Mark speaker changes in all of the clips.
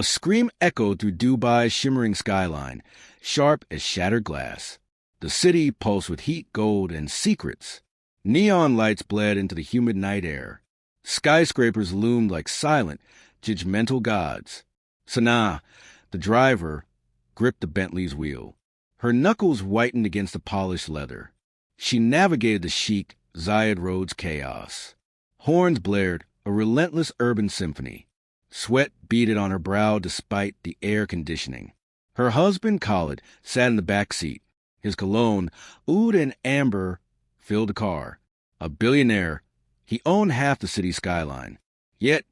Speaker 1: A scream echoed through Dubai's shimmering skyline, sharp as shattered glass. The city pulsed with heat, gold, and secrets. Neon lights bled into the humid night air. Skyscrapers loomed like silent, judgmental gods. Sanaa, the driver, gripped the Bentley's wheel. Her knuckles whitened against the polished leather. She navigated the chic, Zayed Road's chaos. Horns blared, a relentless urban symphony. Sweat beaded on her brow despite the air conditioning. Her husband, Khalid, sat in the back seat. His cologne, oud and amber, filled the car. A billionaire, he owned half the city skyline. Yet,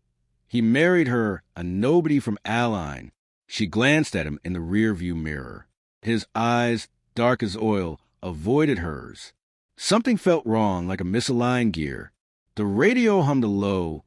Speaker 1: he married her, a nobody from Align. She glanced at him in the rearview mirror. His eyes, dark as oil, avoided hers. Something felt wrong, like a misaligned gear. The radio hummed a low,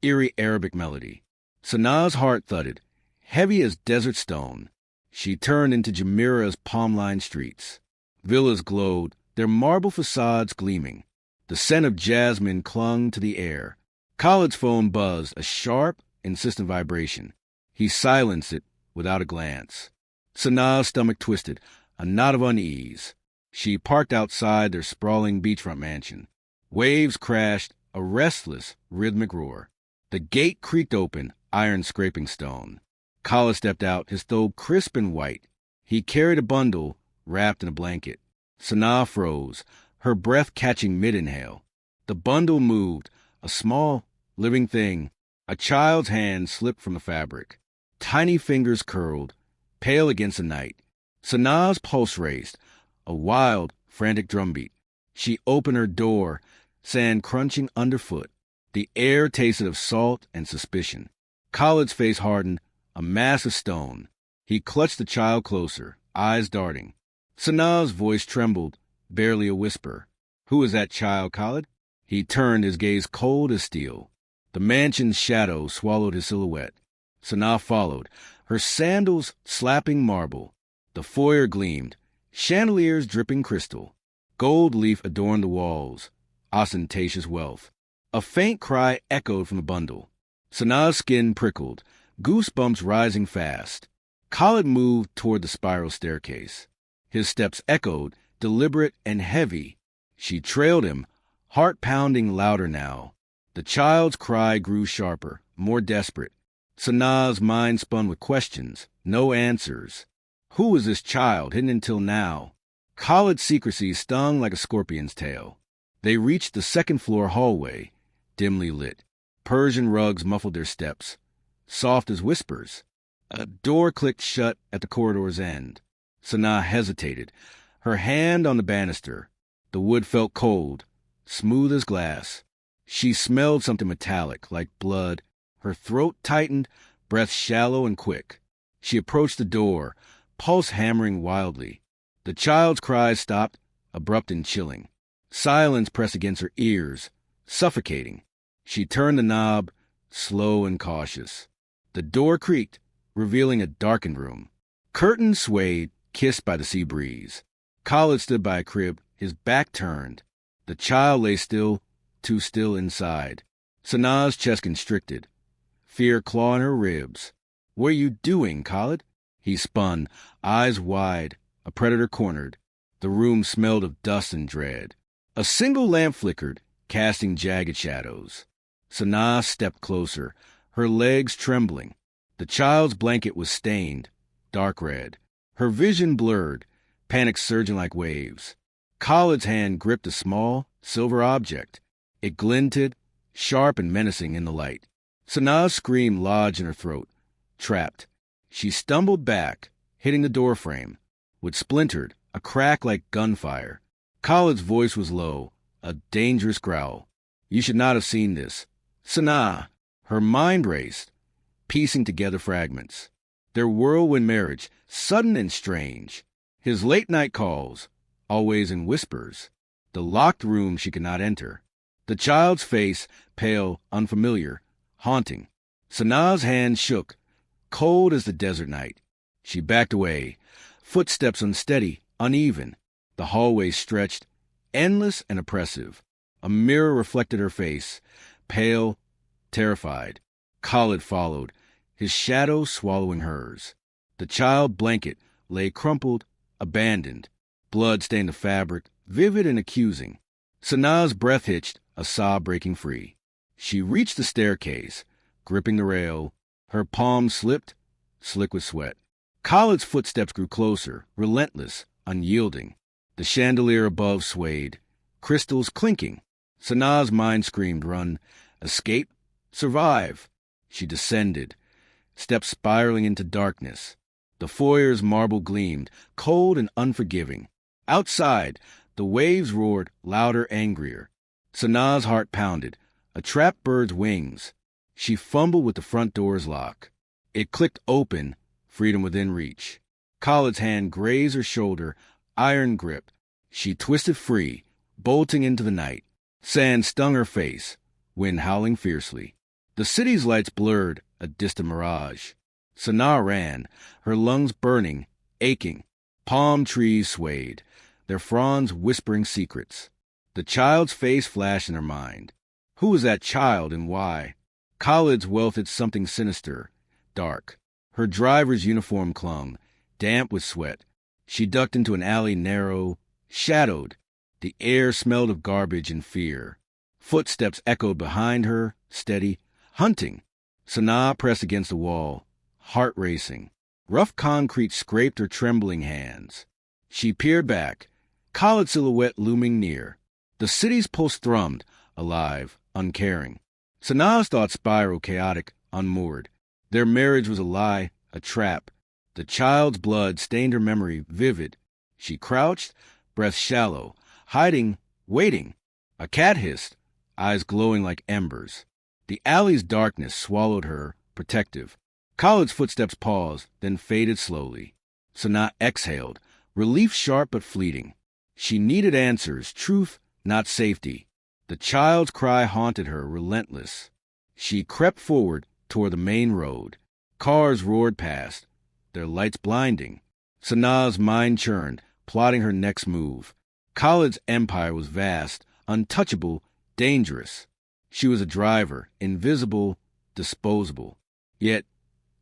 Speaker 1: eerie Arabic melody. Sanaa's heart thudded, heavy as desert stone. She turned into Jumeirah's palm-lined streets. Villas glowed, their marble facades gleaming. The scent of jasmine clung to the air. Khalid's phone buzzed, a sharp, insistent vibration. He silenced it without a glance. Sanaa's stomach twisted, a knot of unease. She parked outside their sprawling beachfront mansion. Waves crashed, a restless, rhythmic roar. The gate creaked open, iron scraping stone. Khalid stepped out, his throat crisp and white. He carried a bundle wrapped in a blanket. Sanaa froze, her breath catching mid-inhale. The bundle moved, a small, living thing. A child's hand slipped from the fabric. Tiny fingers curled, pale against the night. Sanaa's pulse raced, a wild, frantic drumbeat. She opened her door, sand crunching underfoot. The air tasted of salt and suspicion. Khalid's face hardened, a mass of stone. He clutched the child closer, eyes darting. Sanaa's voice trembled, barely a whisper. "Who is that child, Khalid?" He turned, his gaze cold as steel. The mansion's shadow swallowed his silhouette. Sanaa followed, her sandals slapping marble. The foyer gleamed, chandeliers dripping crystal. Gold leaf adorned the walls, ostentatious wealth. A faint cry echoed from the bundle. Sanaa's skin prickled, goosebumps rising fast. Khalid moved toward the spiral staircase. His steps echoed, deliberate and heavy. She trailed him, heart pounding louder now. The child's cry grew sharper, more desperate. Sanaa's mind spun with questions, no answers. Who was this child, hidden until now? Khalid's secrecy stung like a scorpion's tail. They reached the second-floor hallway, dimly lit. Persian rugs muffled their steps, soft as whispers. A door clicked shut at the corridor's end. Sanaa hesitated, her hand on the banister. The wood felt cold, smooth as glass. She smelled something metallic, like blood. Her throat tightened, breath shallow and quick. She approached the door, pulse hammering wildly. The child's cries stopped, abrupt and chilling. Silence pressed against her ears, suffocating. She turned the knob, slow and cautious. The door creaked, revealing a darkened room. Curtains swayed, kissed by the sea breeze. Khalid stood by a crib, his back turned. The child lay still, too still inside. Sanaa's chest constricted. Fear clawing her ribs. "What are you doing, Khalid?" He spun, eyes wide, a predator cornered. The room smelled of dust and dread. A single lamp flickered, casting jagged shadows. Sanaa stepped closer, her legs trembling. The child's blanket was stained, dark red. Her vision blurred, panic surging like waves. Khalid's hand gripped a small, silver object. It glinted, sharp and menacing in the light. Sanaa's scream lodged in her throat, trapped. She stumbled back, hitting the doorframe. Wood splintered, a crack like gunfire. Khalid's voice was low, a dangerous growl. "You should not have seen this." Sanaa! Her mind raced, piecing together fragments. Their whirlwind marriage, sudden and strange. His late-night calls, always in whispers. The locked room she could not enter. The child's face, pale, unfamiliar, haunting. Sanaa's hand shook, cold as the desert night. She backed away, footsteps unsteady, uneven. The hallway stretched, endless and oppressive. A mirror reflected her face, pale, terrified. Khalid followed, his shadow swallowing hers. The child blanket lay crumpled, abandoned. Blood stained the fabric, vivid and accusing. Sanaa's breath hitched, a sob breaking free. She reached the staircase, gripping the rail. Her palms slipped, slick with sweat. Khalid's footsteps grew closer, relentless, unyielding. The chandelier above swayed, crystals clinking. Sanaa's mind screamed, run, escape, survive. She descended, steps spiraling into darkness. The foyer's marble gleamed, cold and unforgiving. Outside, the waves roared, louder, angrier. Sanaa's heart pounded, a trapped bird's wings. She fumbled with the front door's lock. It clicked open, freedom within reach. Khalid's hand grazed her shoulder, iron gripped. She twisted free, bolting into the night. Sand stung her face, wind howling fiercely. The city's lights blurred, a distant mirage. Sanaa ran, her lungs burning, aching. Palm trees swayed, their fronds whispering secrets. The child's face flashed in her mind. Who was that child and why? Khalid's welted something sinister, dark. Her driver's uniform clung, damp with sweat. She ducked into an alley narrow, shadowed. The air smelled of garbage and fear. Footsteps echoed behind her, steady, hunting. Sanaa pressed against the wall, heart racing. Rough concrete scraped her trembling hands. She peered back, Khalid's silhouette looming near. The city's pulse thrummed, alive, uncaring. Sanaa's thoughts spiraled, chaotic, unmoored. Their marriage was a lie, a trap. The child's blood stained her memory, vivid. She crouched, breath shallow, hiding, waiting. A cat hissed, eyes glowing like embers. The alley's darkness swallowed her, protective. Khalid's footsteps paused, then faded slowly. Sanaa exhaled, relief sharp but fleeting. She needed answers, truth, not safety. The child's cry haunted her, relentless. She crept forward toward the main road. Cars roared past, their lights blinding. Sanaa's mind churned, plotting her next move. Khalid's empire was vast, untouchable, dangerous. She was a driver, invisible, disposable. Yet,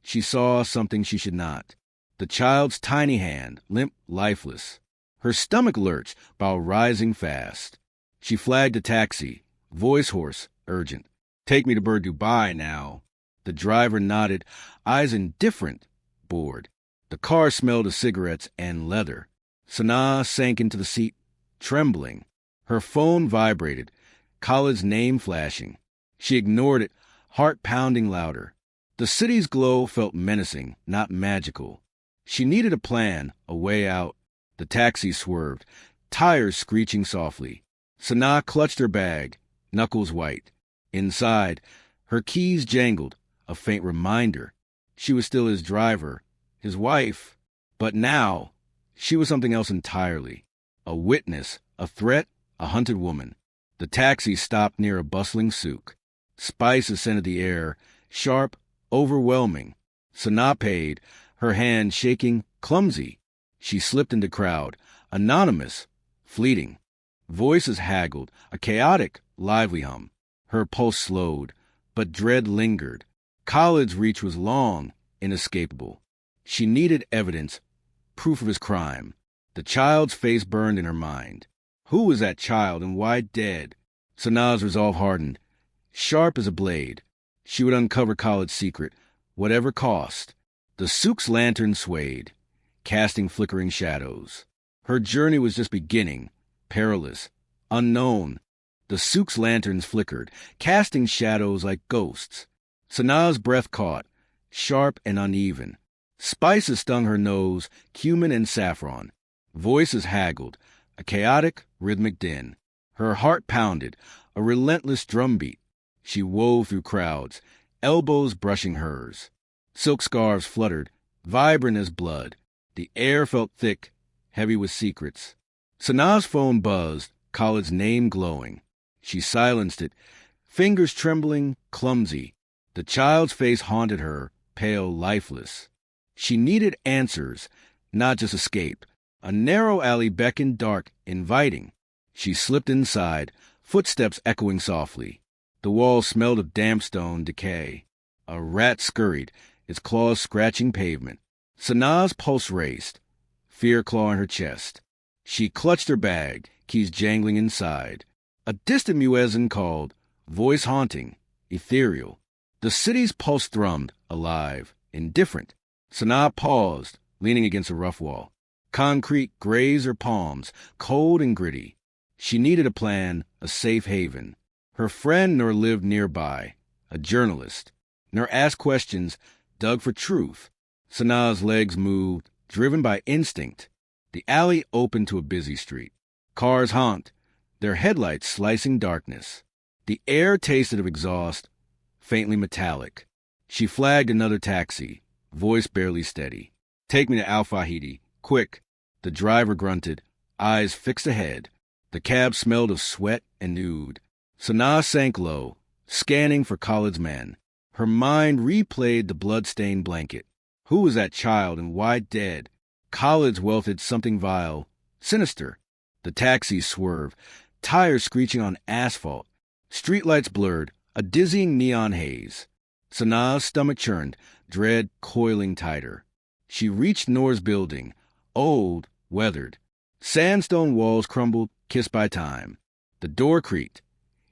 Speaker 1: she saw something she should not. The child's tiny hand, limp, lifeless. Her stomach lurched while rising fast. She flagged a taxi, voice hoarse, urgent. Take me to Bird Dubai now. The driver nodded, eyes indifferent, bored. The car smelled of cigarettes and leather. Sanaa sank into the seat, trembling. Her phone vibrated, Khalid's name flashing. She ignored it, heart pounding louder. The city's glow felt menacing, not magical. She needed a plan, a way out. The taxi swerved, tires screeching softly. Sanaa clutched her bag, knuckles white. Inside, her keys jangled, a faint reminder. She was still his driver, his wife. But now, she was something else entirely. A witness, a threat, a hunted woman. The taxi stopped near a bustling souk. Spice ascended the air, sharp, overwhelming. Sanaa paid, her hand shaking, clumsy. She slipped into crowd, anonymous, fleeting. Voices haggled, a chaotic, lively hum. Her pulse slowed, but dread lingered. Khalid's reach was long, inescapable. She needed evidence, proof of his crime. The child's face burned in her mind. Who was that child and why dead? Sanaa's resolve hardened. Sharp as a blade, she would uncover Khalid's secret, whatever cost. The souk's lantern swayed, casting flickering shadows. Her journey was just beginning, perilous, unknown. The souk's lanterns flickered, casting shadows like ghosts. Sanaa's breath caught, sharp and uneven. Spices stung her nose, cumin and saffron. Voices haggled, a chaotic, rhythmic din. Her heart pounded, a relentless drumbeat. She wove through crowds, elbows brushing hers. Silk scarves fluttered, vibrant as blood. The air felt thick, heavy with secrets. Sanaa's phone buzzed, Khalid's name glowing. She silenced it, fingers trembling, clumsy. The child's face haunted her, pale, lifeless. She needed answers, not just escape. A narrow alley beckoned dark, inviting. She slipped inside, footsteps echoing softly. The walls smelled of damp stone, decay. A rat scurried, its claws scratching pavement. Sanaa's pulse raced, fear clawing her chest. She clutched her bag, keys jangling inside. A distant muezzin called, voice haunting, ethereal. The city's pulse thrummed, alive, indifferent. Sanaa paused, leaning against a rough wall. Concrete grazed her palms, cold and gritty. She needed a plan, a safe haven. Her friend Noor lived nearby, a journalist. Noor asked questions, dug for truth. Sanaa's legs moved, driven by instinct. The alley opened to a busy street. Cars honked, their headlights slicing darkness. The air tasted of exhaust, faintly metallic. She flagged another taxi, voice barely steady. Take me to Al Fahidi, quick. The driver grunted, eyes fixed ahead. The cab smelled of sweat and nude. Sanaa sank low, scanning for Khalid's men. Her mind replayed the blood-stained blanket. Who was that child and why dead? Khalid's welted something vile, sinister. The taxis swerved, tires screeching on asphalt. Streetlights blurred, a dizzying neon haze. Sanaa's stomach churned, dread coiling tighter. She reached Noor's building, old, weathered. Sandstone walls crumbled, kissed by time. The door creaked,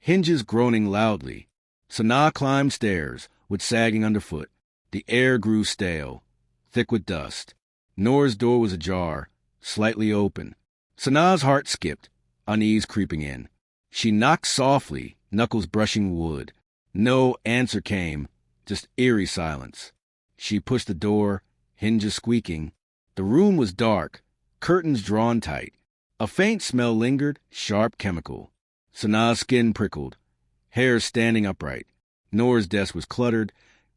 Speaker 1: hinges groaning loudly. Sanaa climbed stairs, with sagging underfoot. The air grew stale, thick with dust. Noor's door was ajar, slightly open. Sanaa's heart skipped, unease creeping in. She knocked softly, knuckles brushing wood. No answer came, just eerie silence. She pushed the door, hinges squeaking. The room was dark, curtains drawn tight. A faint smell lingered, sharp chemical. Sanaa's skin prickled, hair standing upright. Noor's desk was cluttered,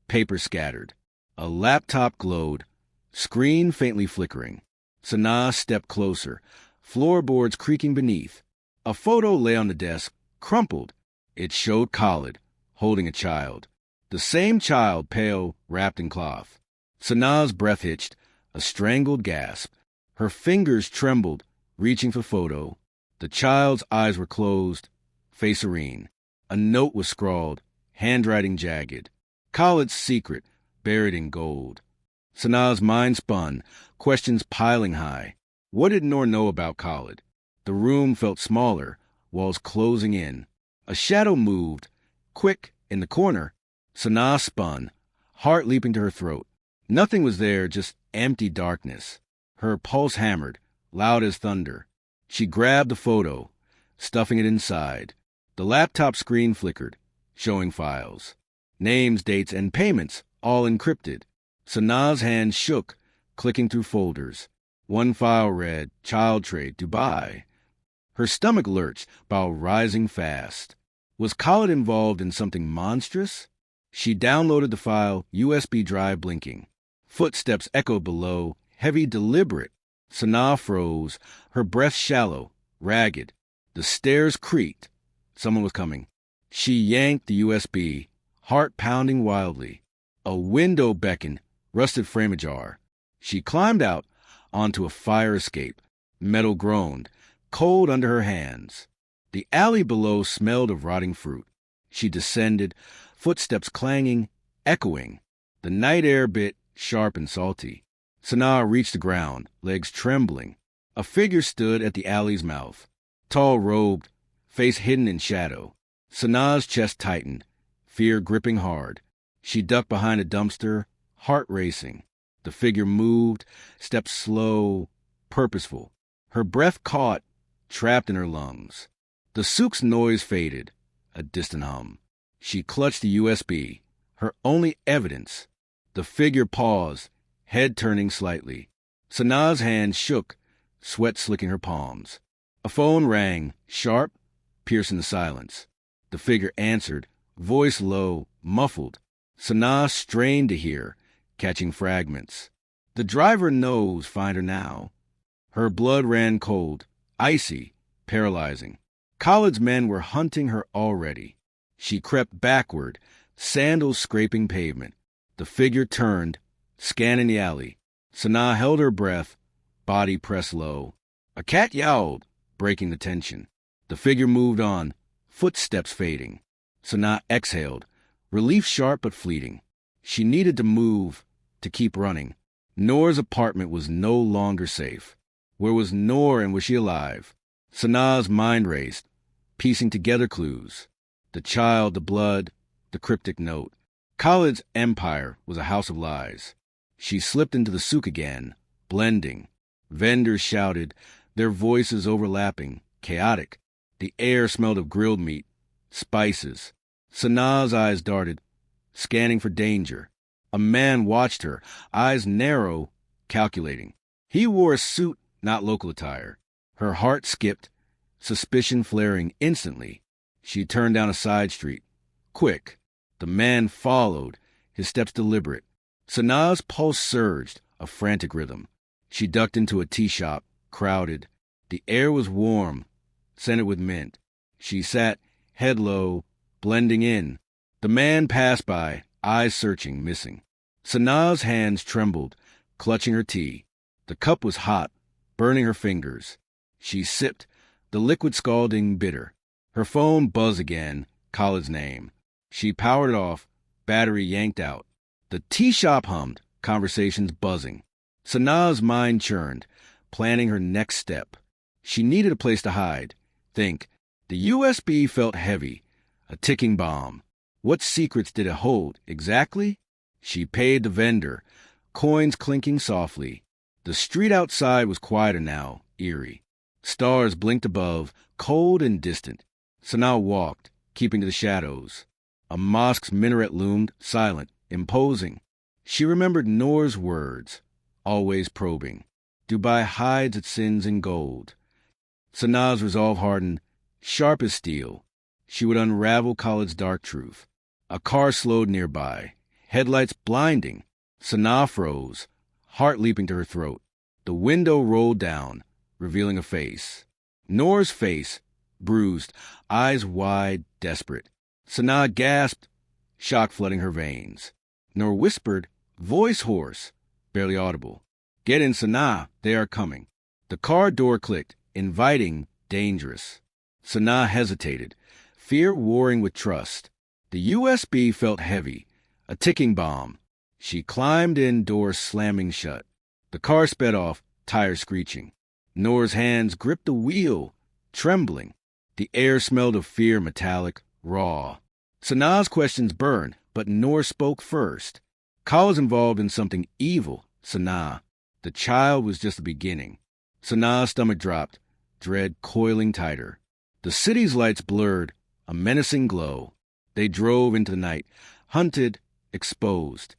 Speaker 1: paper scattered. A laptop glowed, screen faintly flickering. Sanaa stepped closer, floorboards creaking beneath. A photo lay on the desk, crumpled. It showed Khalid, holding a child. The same child, pale, wrapped in cloth. Sanaa's breath hitched, a strangled gasp. Her fingers trembled, reaching for photo. The child's eyes were closed, face serene. A note was scrawled, handwriting jagged. Khalid's secret, buried in gold. Sanaa's mind spun, questions piling high. What did Noor know about Khalid? The room felt smaller, walls closing in. A shadow moved, quick, in the corner. Sanaa spun, heart leaping to her throat. Nothing was there, just empty darkness. Her pulse hammered, loud as thunder. She grabbed the photo, stuffing it inside. The laptop screen flickered, showing files. Names, dates, and payments, all encrypted. Sanaa's hand shook, clicking through folders. One file read, Child Trade, Dubai. Her stomach lurched, bowel rising fast. Was Khalid involved in something monstrous? She downloaded the file, USB drive blinking. Footsteps echoed below, heavy, deliberate. Sanaa froze, her breath shallow, ragged. The stairs creaked. Someone was coming. She yanked the USB, heart pounding wildly. A window beckoned, rusted frame ajar. She climbed out onto a fire escape. Metal groaned, cold under her hands. The alley below smelled of rotting fruit. She descended, footsteps clanging, echoing. The night air bit, sharp and salty. Sanaa reached the ground, legs trembling. A figure stood at the alley's mouth, tall robed, face hidden in shadow. Sanaa's chest tightened, fear gripping hard. She ducked behind a dumpster, heart racing. The figure moved, steps slow, purposeful. Her breath caught, trapped in her lungs. The souk's noise faded, a distant hum. She clutched the USB, her only evidence. The figure paused, head turning slightly. Sanaa's hand shook, sweat slicking her palms. A phone rang, sharp, piercing the silence. The figure answered, voice low, muffled. Sanaa strained to hear, catching fragments. The driver knows, find her now. Her blood ran cold, icy, paralyzing. Khalid's men were hunting her already. She crept backward, sandals scraping pavement. The figure turned, scanning the alley. Sanaa held her breath, body pressed low. A cat yowled, breaking the tension. The figure moved on, footsteps fading. Sanaa exhaled, relief sharp but fleeting. She needed to move, to keep running. Noor's apartment was no longer safe. Where was Noor, and was she alive? Sanaa's mind raced, piecing together clues. The child, the blood, the cryptic note. Khalid's empire was a house of lies. She slipped into the souk again, blending. Vendors shouted, their voices overlapping, chaotic. The air smelled of grilled meat, spices. Sanaa's eyes darted, scanning for danger. A man watched her, eyes narrow, calculating. He wore a suit, not local attire. Her heart skipped, suspicion flaring instantly. She turned down a side street. Quick. The man followed, his steps deliberate. Sanaa's pulse surged, a frantic rhythm. She ducked into a tea shop, crowded. The air was warm, scented with mint. She sat, head low, blending in. The man passed by, eyes searching, missing. Sanaa's hands trembled, clutching her tea. The cup was hot, burning her fingers. She sipped, the liquid scalding bitter. Her phone buzzed again, Khalid's name. She powered it off, battery yanked out. The tea shop hummed, conversations buzzing. Sanaa's mind churned, planning her next step. She needed a place to hide. Think. The USB felt heavy, a ticking bomb. What secrets did it hold, exactly? She paid the vendor, coins clinking softly. The street outside was quieter now, eerie. Stars blinked above, cold and distant. Sanaa walked, keeping to the shadows. A mosque's minaret loomed, silent, imposing. She remembered Noor's words, always probing. Dubai hides its sins in gold. Sanaa's resolve hardened, sharp as steel. She would unravel Khalid's dark truth. A car slowed nearby, headlights blinding. Sanaa froze, heart leaping to her throat. The window rolled down, revealing a face. Noor's face, bruised, eyes wide, desperate. Sanaa gasped, shock flooding her veins. Noor whispered, voice hoarse, barely audible. Get in, Sanaa, they are coming. The car door clicked, inviting, dangerous. Sanaa hesitated, fear warring with trust. The USB felt heavy, a ticking bomb. She climbed in, doors slamming shut. The car sped off, tires screeching. Noor's hands gripped the wheel, trembling. The air smelled of fear, metallic, raw. Sanaa's questions burned, but Noor spoke first. Khalid was involved in something evil, Sanaa. The child was just the beginning. Sanaa's stomach dropped, dread coiling tighter. The city's lights blurred, a menacing glow. They drove into the night, hunted, exposed.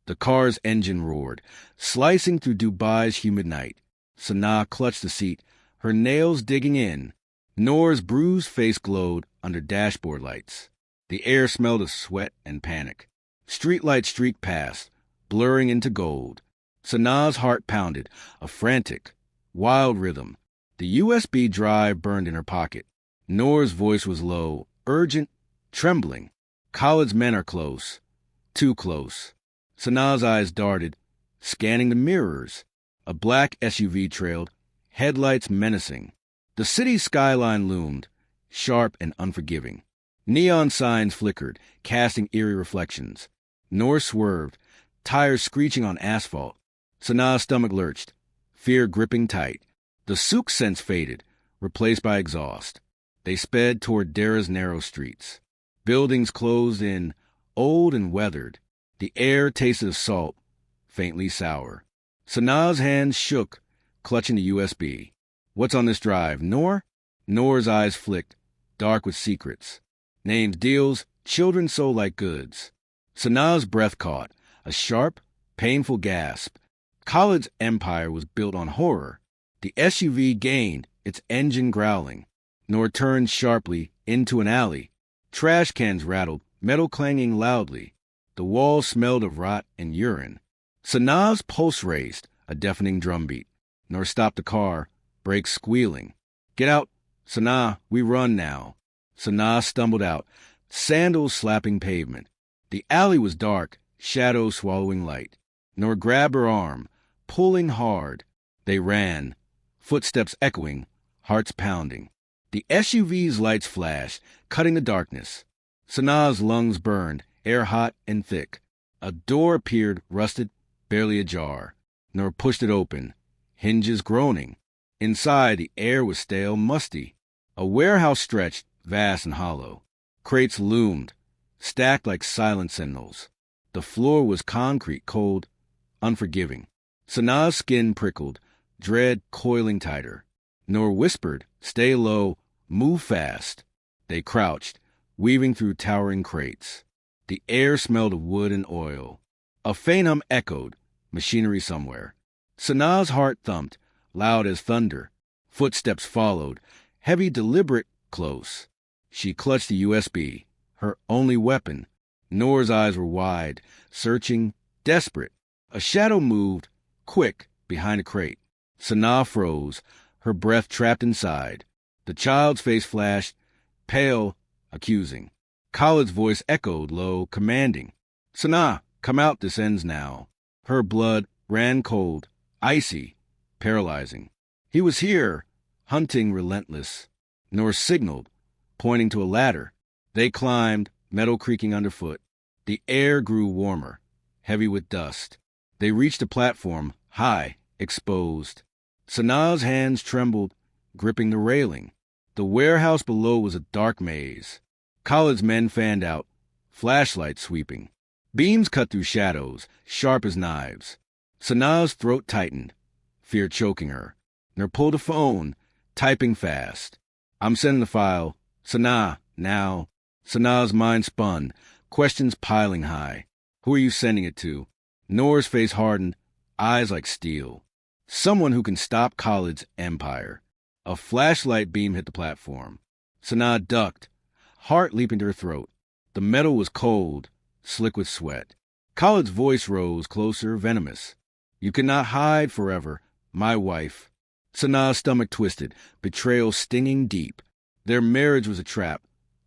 Speaker 1: The car's engine roared, slicing through Dubai's humid night. Sanaa clutched the seat, her nails digging in. Noor's bruised face glowed under dashboard lights. The air smelled of sweat and panic. Streetlights streaked past, blurring into gold. Sanaa's heart pounded, a frantic, wild rhythm. The USB drive burned in her pocket. Noor's voice was low, urgent, trembling. Khalid's men are close, too close. Sanaa's eyes darted, scanning the mirrors. A black SUV trailed, headlights menacing. The city's skyline loomed, sharp and unforgiving. Neon signs flickered, casting eerie reflections. Noor swerved, tires screeching on asphalt. Sanaa's stomach lurched, fear gripping tight. The souk sense faded, replaced by exhaust. They sped toward Dera's narrow streets. Buildings closed in, old and weathered. The air tasted of salt, faintly sour. Sanaa's hands shook, clutching the USB. What's on this drive, Noor? Noor's eyes flicked, dark with secrets. Names, deals, children sold like goods. Sanaa's breath caught, a sharp, painful gasp. Khalid's empire was built on horror. The SUV gained, its engine growling. Noor turned sharply into an alley. Trash cans rattled, metal clanging loudly. The walls smelled of rot and urine. Sanaa's pulse raced, a deafening drumbeat. Noor stopped the car, brakes squealing. Get out, Sanaa, we run now. Sanaa stumbled out, sandals slapping pavement. The alley was dark, shadows swallowing light. Noor grabbed her arm, pulling hard. They ran, footsteps echoing, hearts pounding. The SUV's lights flashed, cutting the darkness. Sanaa's lungs burned, air hot and thick. A door appeared, rusted, barely ajar. Noor pushed it open, hinges groaning. Inside, the air was stale, musty. A warehouse stretched, vast and hollow. Crates loomed, stacked like silent sentinels. The floor was concrete, cold, unforgiving. Sanaa's skin prickled, dread coiling tighter. Noor whispered, "Stay low, move fast." They crouched, weaving through towering crates. The air smelled of wood and oil. A faint hum echoed, machinery somewhere. Sanaa's heart thumped, loud as thunder. Footsteps followed, heavy, deliberate, close. She clutched the USB, her only weapon. Noor's eyes were wide, searching, desperate. A shadow moved, quick, behind a crate. Sanaa froze, her breath trapped inside. The child's face flashed, pale, accusing. Khalid's voice echoed, low, commanding. "Sanaa, come out, this ends now." Her blood ran cold, icy, paralyzing. He was here, hunting relentless. Noor signaled, pointing to a ladder. They climbed, metal creaking underfoot. The air grew warmer, heavy with dust. They reached a platform, high, exposed. Sanaa's hands trembled, gripping the railing. The warehouse below was a dark maze. Khalid's men fanned out, flashlights sweeping. Beams cut through shadows, sharp as knives. Sanaa's throat tightened, fear choking her. Noor pulled a phone, typing fast. "I'm sending the file. Sanaa, now." Sanaa's mind spun, questions piling high. "Who are you sending it to?" Noor's face hardened, eyes like steel. "Someone who can stop Khalid's empire." A flashlight beam hit the platform. Sanaa ducked, heart leaping to her throat. The metal was cold, slick with sweat. Khalid's voice rose, closer, venomous. "You cannot hide forever, my wife." Sanaa's stomach twisted, betrayal stinging deep. Their marriage was a trap.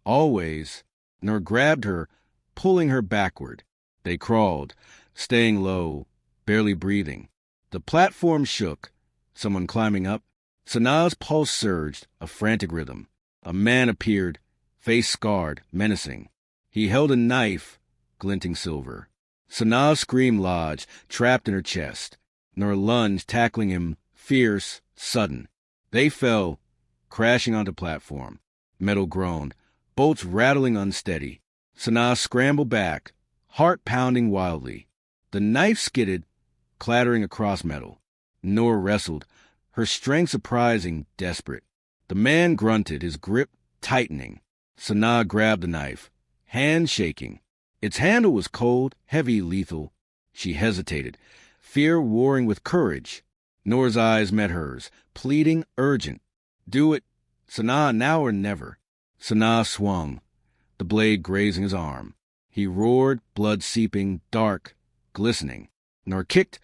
Speaker 1: Always. Noor grabbed her, pulling her backward. They crawled, staying low, barely breathing. The platform shook. Someone climbing up. Sanaa's pulse surged, a frantic rhythm. A man appeared, face scarred, menacing. He held a knife, glinting silver. Sanaa's scream lodged, trapped in her chest. Noor lunged, tackling him, fierce, sudden. They fell, crashing onto platform. Metal groaned, bolts rattling unsteady. Sanaa scrambled back, heart pounding wildly. The knife skidded, clattering across metal. Noor wrestled, her strength surprising, desperate. The man grunted, his grip tightening. Sanaa grabbed the knife, hand shaking. Its handle was cold, heavy, lethal. She hesitated, fear warring with courage. Noor's eyes met hers, pleading, urgent. "Do it, Sanaa, now or never." Sanaa swung, the blade grazing his arm. He roared, blood seeping, dark, glistening. Noor kicked,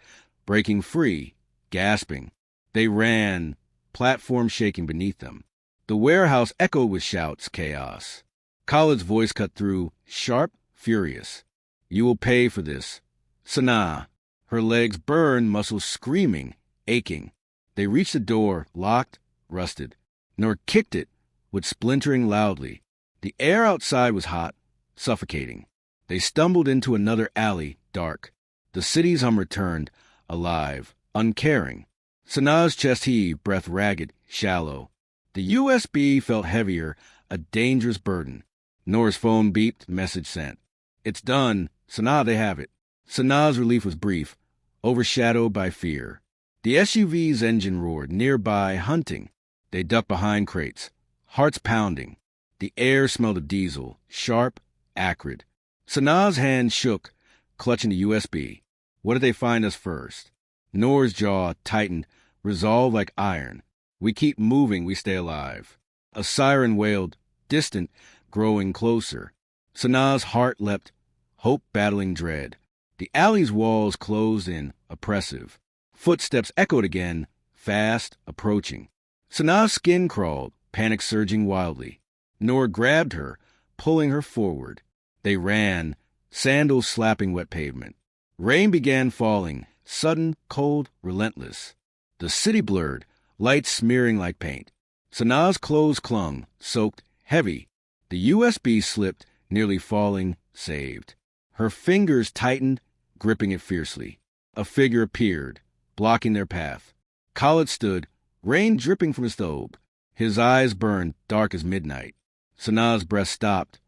Speaker 1: breaking free, gasping. They ran, platform shaking beneath them. The warehouse echoed with shouts, chaos. Khalid's voice cut through, sharp, furious. "You will pay for this. Sanaa." Her legs burned, muscles screaming, aching. They reached the door, locked, rusted. Noor kicked it, with splintering loudly. The air outside was hot, suffocating. They stumbled into another alley, dark. The city's hum returned, alive, uncaring. Sanaa's chest heaved, breath ragged, shallow. The USB felt heavier, a dangerous burden. Noor's phone beeped, message sent. "It's done. Sanaa, they have it." Sanaa's relief was brief, overshadowed by fear. The SUV's engine roared, nearby, hunting. They ducked behind crates, hearts pounding. The air smelled of diesel, sharp, acrid. Sanaa's hand shook, clutching the USB. What did they find us first? Noor's jaw tightened, resolve like iron. "We keep moving, we stay alive." A siren wailed, distant, growing closer. Sanaa's heart leapt, hope battling dread. The alley's walls closed in, oppressive. Footsteps echoed again, fast, approaching. Sanaa's skin crawled, panic surging wildly. Noor grabbed her, pulling her forward. They ran, sandals slapping wet pavement. Rain began falling, sudden, cold, relentless. The city blurred, lights smearing like paint. Sanaa's clothes clung, soaked, heavy. The USB slipped, nearly falling, saved. Her fingers tightened, gripping it fiercely. A figure appeared, blocking their path. Khalid stood, rain dripping from his thobe. His eyes burned dark as midnight. Sanaa's breath stopped,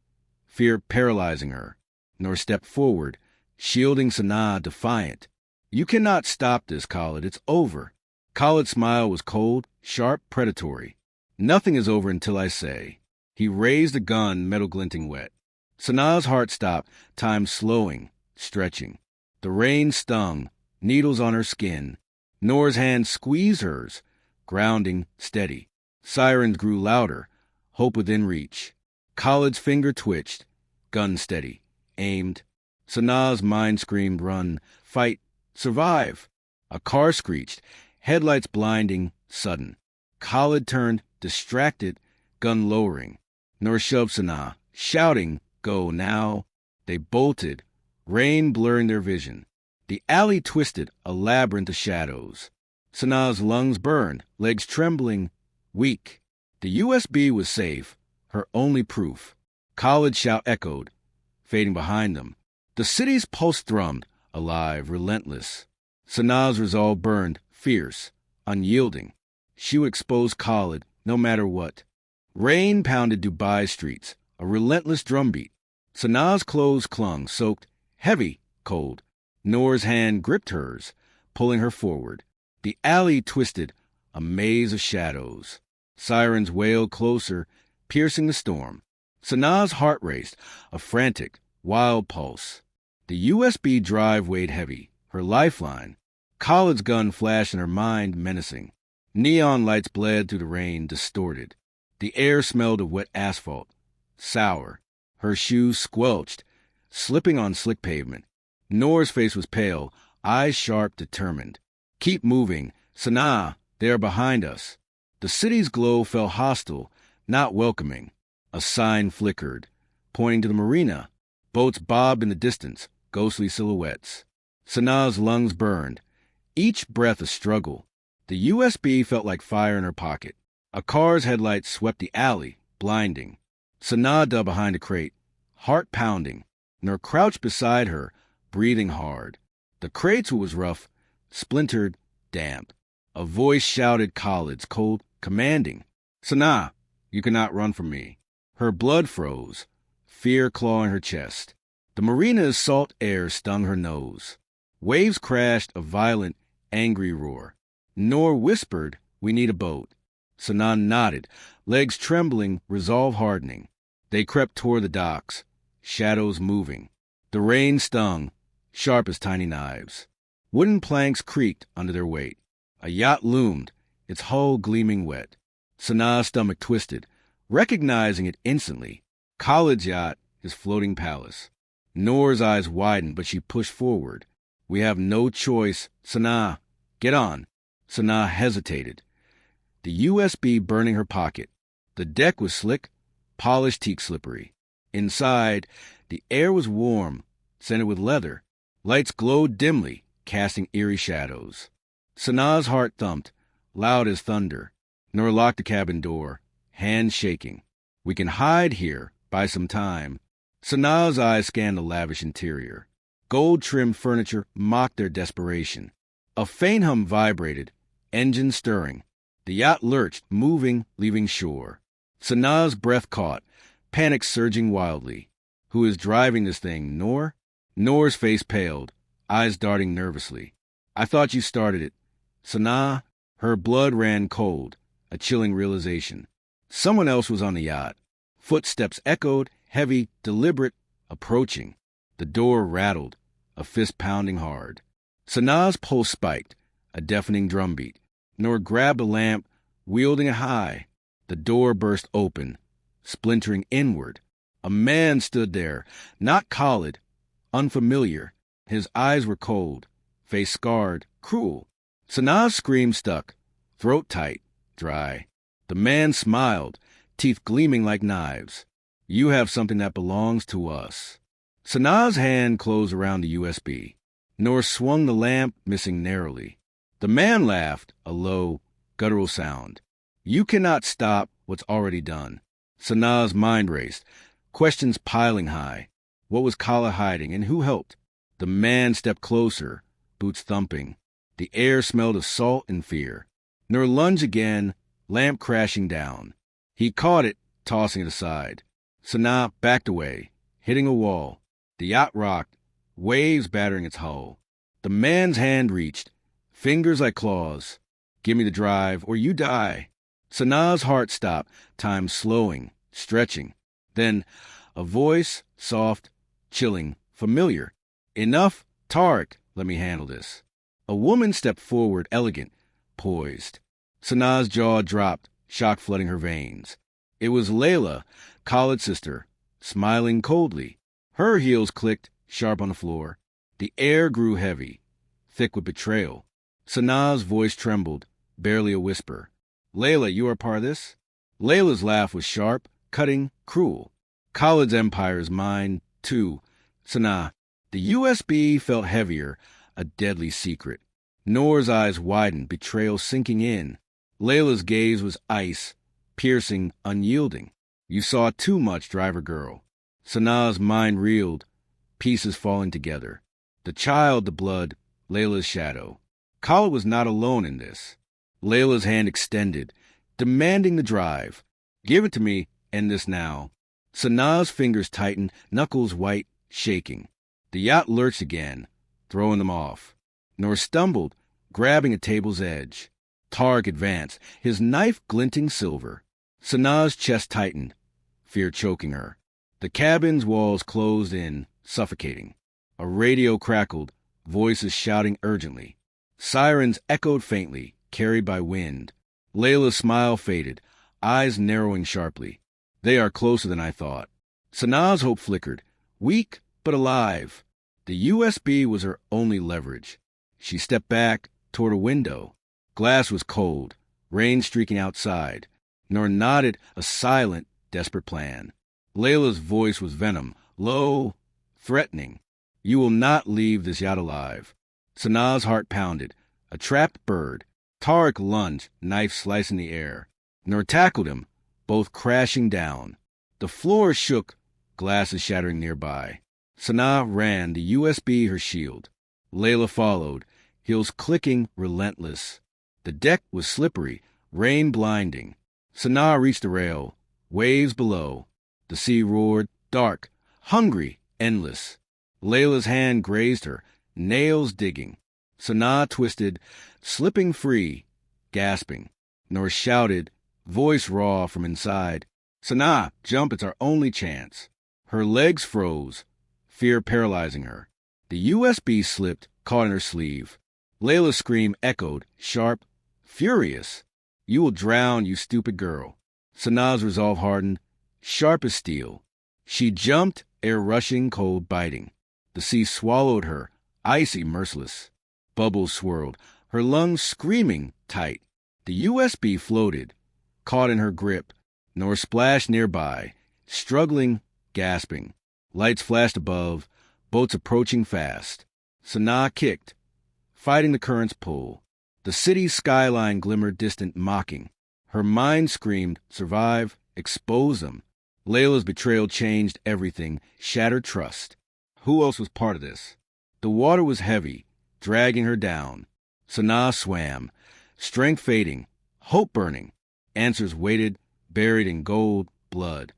Speaker 1: fear paralyzing her. Noor stepped forward, shielding Sanaa, defiant. "You cannot stop this, Khalid. It's over." Khalid's smile was cold, sharp, predatory. "Nothing is over until I say." He raised the gun, metal glinting wet. Sanaa's heart stopped, time slowing, stretching. The rain stung, needles on her skin. Noor's hand squeezed hers, grounding, steady. Sirens grew louder, hope within reach. Khalid's finger twitched, gun steady, aimed. Sanaa's mind screamed, "Run, fight, survive." A car screeched, headlights blinding, sudden. Khalid turned, distracted, gun lowering. Noor shoved Sanaa, shouting, "Go now." They bolted, rain blurring their vision. The alley twisted, a labyrinth of shadows. Sanaa's lungs burned, legs trembling, weak. The USB was safe, her only proof. Khalid's shout echoed, fading behind them. The city's pulse thrummed, alive, relentless. Sanaa's resolve burned, fierce, unyielding. She would expose Khalid, no matter what. Rain pounded Dubai streets, a relentless drumbeat. Sanaa's clothes clung, soaked, heavy, cold. Noor's hand gripped hers, pulling her forward. The alley twisted, a maze of shadows. Sirens wailed closer, piercing the storm. Sanaa's heart raced, a frantic, wild pulse. The USB drive weighed heavy, her lifeline. Khalid's gun flashed in her mind, menacing. Neon lights bled through the rain, distorted. The air smelled of wet asphalt, sour. Her shoes squelched, slipping on slick pavement. Noor's face was pale, eyes sharp, determined. "Keep moving. Sanaa, they are behind us." The city's glow felt hostile, not welcoming. A sign flickered, pointing to the marina. Boats bobbed in the distance, ghostly silhouettes. Sanaa's lungs burned, each breath a struggle. The USB felt like fire in her pocket. A car's headlights swept the alley, blinding. Sanaa dug behind a crate, heart pounding. Noor crouched beside her, breathing hard. The crate's wood was rough, splintered, damp. A voice shouted Khalid's, cold, commanding. "Sanaa, you cannot run from me." Her blood froze, fear clawing her chest. The marina's salt air stung her nose. Waves crashed, a violent, angry roar. Noor whispered, "We need a boat." Sanaa nodded, legs trembling, resolve hardening. They crept toward the docks, shadows moving. The rain stung, sharp as tiny knives. Wooden planks creaked under their weight. A yacht loomed, its hull gleaming wet. Sanaa's stomach twisted, recognizing it instantly. Khalid's yacht, his floating palace. Noor's eyes widened, but she pushed forward. "We have no choice. Sanaa, get on." Sanaa hesitated, the USB burning her pocket. The deck was slick, polished teak slippery. Inside, the air was warm, scented with leather. Lights glowed dimly, casting eerie shadows. Sanaa's heart thumped, loud as thunder. Noor locked the cabin door, hands shaking. "We can hide here, buy some time." Sanaa's eyes scanned the lavish interior. Gold-trimmed furniture mocked their desperation. A faint hum vibrated, engine stirring. The yacht lurched, moving, leaving shore. Sanaa's breath caught, panic surging wildly. Who is driving this thing, Noor? Noor's face paled, eyes darting nervously. "I thought you started it." Sanaa, her blood ran cold, a chilling realization. Someone else was on the yacht. Footsteps echoed, heavy, deliberate, approaching. The door rattled, a fist pounding hard. Sanaa's pulse spiked, a deafening drumbeat. Noor grabbed a lamp, wielding it high. The door burst open, splintering inward. A man stood there, not Khalid, unfamiliar. His eyes were cold, face scarred, cruel. Sanaa's scream stuck, throat tight, dry. The man smiled, teeth gleaming like knives. "You have something that belongs to us." Sanaa's hand closed around the USB. Noor swung the lamp, missing narrowly. The man laughed, a low, guttural sound. "You cannot stop what's already done." Sanaa's mind raced, questions piling high. What was Khalid hiding, and who helped? The man stepped closer, boots thumping. The air smelled of salt and fear. Noor lunged again, lamp crashing down. He caught it, tossing it aside. Sanaa backed away, hitting a wall. The yacht rocked, waves battering its hull. The man's hand reached, fingers like claws. Give me the drive, or you die. Sanaa's heart stopped, time slowing, stretching. Then, a voice, soft, chilling, familiar. Enough, Tariq, let me handle this. A woman stepped forward, elegant, poised. Sanaa's jaw dropped, shock flooding her veins. It was Layla, Khalid's sister, smiling coldly. Her heels clicked, sharp on the floor. The air grew heavy, thick with betrayal. Sanaa's voice trembled, barely a whisper. Layla, you are part of this? Layla's laugh was sharp, cutting, cruel. Khalid's empire is mine, too. Sanaa. The USB felt heavier, a deadly secret. Noor's eyes widened, betrayal sinking in. Layla's gaze was ice, piercing, unyielding. You saw too much, driver girl. Sanaa's mind reeled, pieces falling together. The child, the blood, Layla's shadow. Khalid was not alone in this. Layla's hand extended, demanding the drive. Give it to me, end this now. Sanaa's fingers tightened, knuckles white, shaking. The yacht lurched again, throwing them off. Noor stumbled, grabbing a table's edge. Tariq advanced, his knife glinting silver. Sanaa's chest tightened, fear choking her. The cabin's walls closed in, suffocating. A radio crackled, voices shouting urgently. Sirens echoed faintly, carried by wind. Layla's smile faded, eyes narrowing sharply. They are closer than I thought. Sanaa's hope flickered, weak but alive. The USB was her only leverage. She stepped back toward a window. Glass was cold, rain streaking outside. Noor nodded a silent, desperate plan. Layla's voice was venom, low, threatening. You will not leave this yacht alive. Sanaa's heart pounded. A trapped bird. Tariq lunged, knife slicing the air. Noor tackled him, both crashing down. The floor shook, glasses shattering nearby. Sanaa ran, the USB her shield. Layla followed, heels clicking, relentless. The deck was slippery, rain blinding. Sanaa reached the rail, waves below. The sea roared, dark, hungry, endless. Layla's hand grazed her, nails digging. Sanaa twisted, slipping free, gasping. Noor shouted, voice raw from inside. Sanaa, jump, it's our only chance. Her legs froze, fear paralyzing her. The USB slipped, caught in her sleeve. Layla's scream echoed, sharp, furious. You will drown, you stupid girl. Sanaa's resolve hardened, sharp as steel. She jumped, air rushing, cold biting. The sea swallowed her, icy, merciless. Bubbles swirled, her lungs screaming, tight. The USB floated, caught in her grip. Noor splashed nearby, struggling, gasping. Lights flashed above, boats approaching fast. Sanaa kicked, fighting the current's pull. The city's skyline glimmered distant, mocking. Her mind screamed, survive, expose them. Layla's betrayal changed everything, shattered trust. Who else was part of this? The water was heavy, dragging her down. Sanaa swam, strength fading, hope burning. Answers waited, buried in gold, blood.